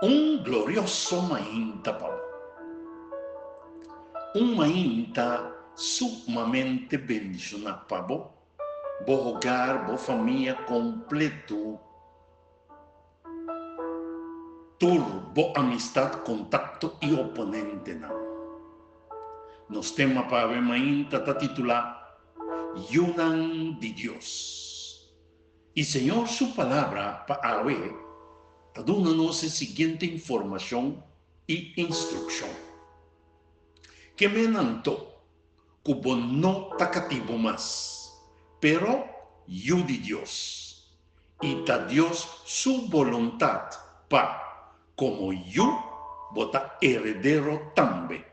Un glorioso mainta, Pablo. Un mainta sumamente bendicionado, Pablo. Bo hogar, bo família completo. Turbo amistad, contacto y oponente. Nos tema para ver mainta está titulado Yunan de Dios. Y Señor, su palabra para ver, está dándonos la siguiente información y instrucción. Que me nanto, cubo no tacativo más, pero yo de Dios. Y ta Dios su voluntad pa, como yo, bota heredero también.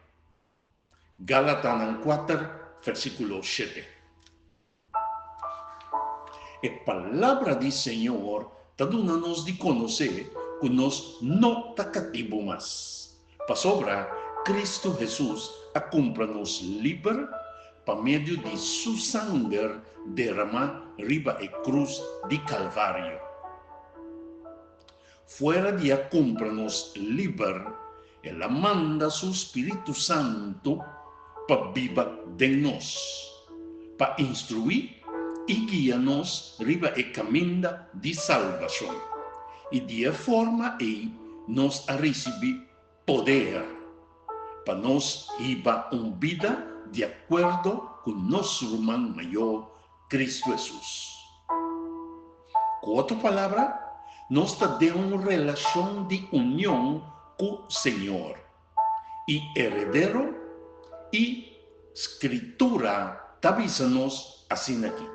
Gálatas 4, versículo 7. La palabra del Señor está dándonos de conocer que nos no tacativo más. Para sobra, Cristo Jesús a comprarnos libre por medio de su sangre derramada riba a cruz de Calvario. Fuera de a comprarnos libre, Él manda su Espíritu Santo para viva de nos, para instruir y guiarnos riba el camino de salvación. Y de forma nos a recibir poder para nos llevar una vida de acuerdo con nuestro hermano mayor, Cristo Jesús. Con otra palabra, nos da una relación de unión con el Señor y heredero y escritura avísanos así aquí.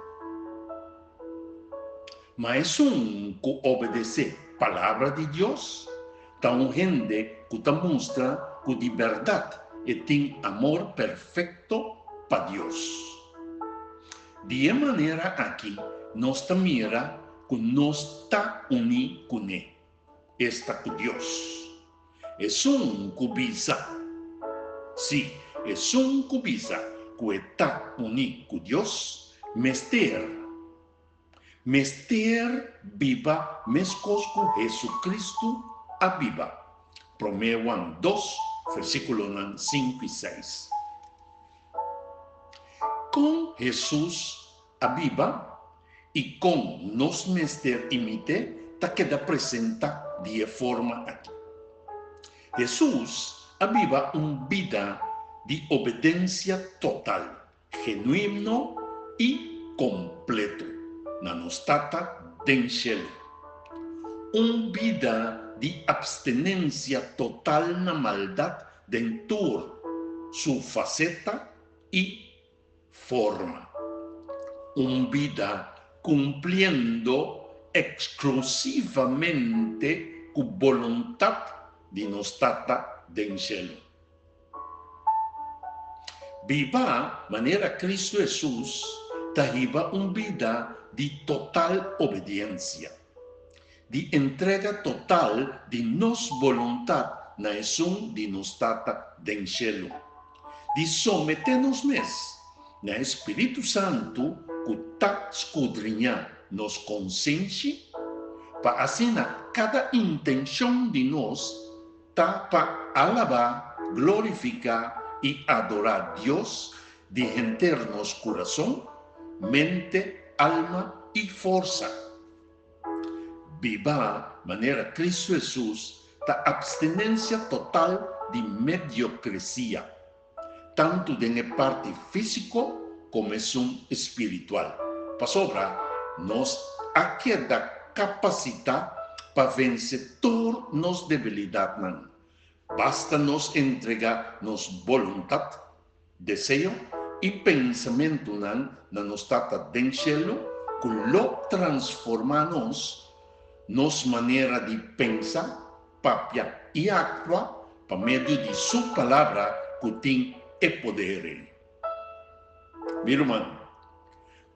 Mas que obedece palabra de Dios, está un gente que te muestra que de verdad tiene amor perfecto para Dios. De manera aquí, nos mira que nos está unidos con Él, está con Dios. Es un cubisa. Sí, es un cubisa que está unido con Dios, Mester viva mescos con Jesucristo a viva. Romeo 2, versículos 5 y 6. Con Jesús a viva y con nos mester imite, ta queda presente de forma aquí. Jesús aviva una vida de obediencia total, genuino y completo. Na nostata den cielo. Una vida de abstinencia total na maldad dentro su faceta y forma. Una vida cumpliendo exclusivamente con voluntad de nostata den cielo. Viva manera Cristo Jesús tahiba una vida de total obediencia, de entrega total de nos voluntad na esun de nostata den cielo, de someternos mes na Espíritu Santo que ta escudriña nos consciência, para assim cada intenção de nós ta para alabar, glorificar y adorar a Dios de enternos corazón, mente, alma y fuerza. Viva manera Cristo Jesús da abstinencia total de mediocresía, tanto de la parte físico como es un espiritual. Para sobra, nos ha queda capacidad para vencer todas nos debilidades. Basta nos entregar nos voluntad, deseo y pensamiento na nostata den cielo, que lo transformamos nos manera de pensar, papia y actuar por medio de su palabra que tiene el poder. Mi hermano,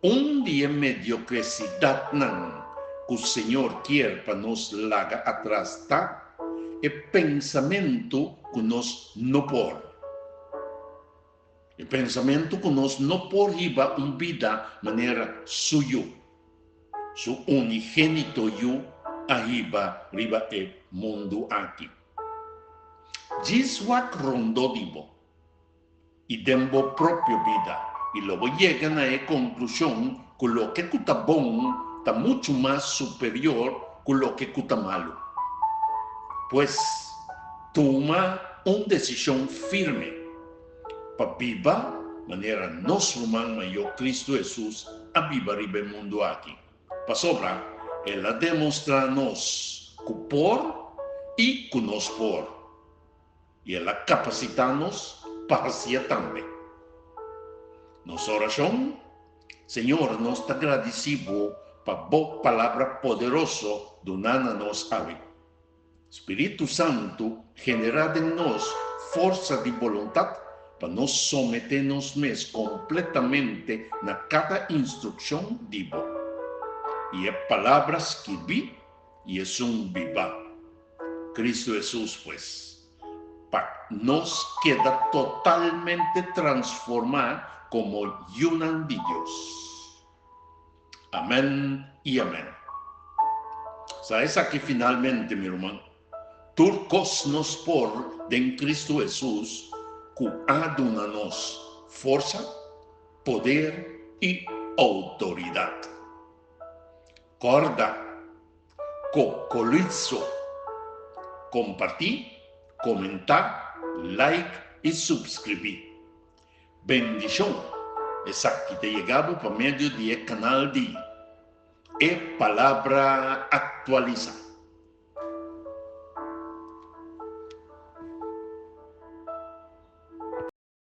un día mediocridad que el Señor quiere para nos laga atrás está el pensamiento que nos no por. El pensamiento que nos no por lleva una vida manera suyo, su unigénito yo, arriba e mundo aqui. Jiswak rondo dibo e dembo próprio vida e logo llegan a conclusão que lo que está bom está muito mais superior que lo que está malo. Pues toma uma decisão firme para viver de maneira nosso irmão maior Cristo Jesus a viver o mundo aqui. Para sobra, ela demonstra-nos que por e que nos por. E ela capacita-nos para si também. Nossa oração, Senhor, nós te agradecemos para a boa palavra poderosa do Nana nos ave. Espírito Santo, generado em nós força de vontade para nos sometermos completamente na cada instrução divo. E é palavras que vi e é viva. Cristo Jesus, pues, para nos queda totalmente transformado como yunan de Dios. Amén y amén. ¿Sabes aquí finalmente, mi hermano? Turcos nos por en Cristo Jesús, que adunanos fuerza, poder y autoridad. Corda, cocolizo, compartir, comentar, like y suscribir. Bendición. Esa que te llegado por medio del canal de Palabra Actualiza.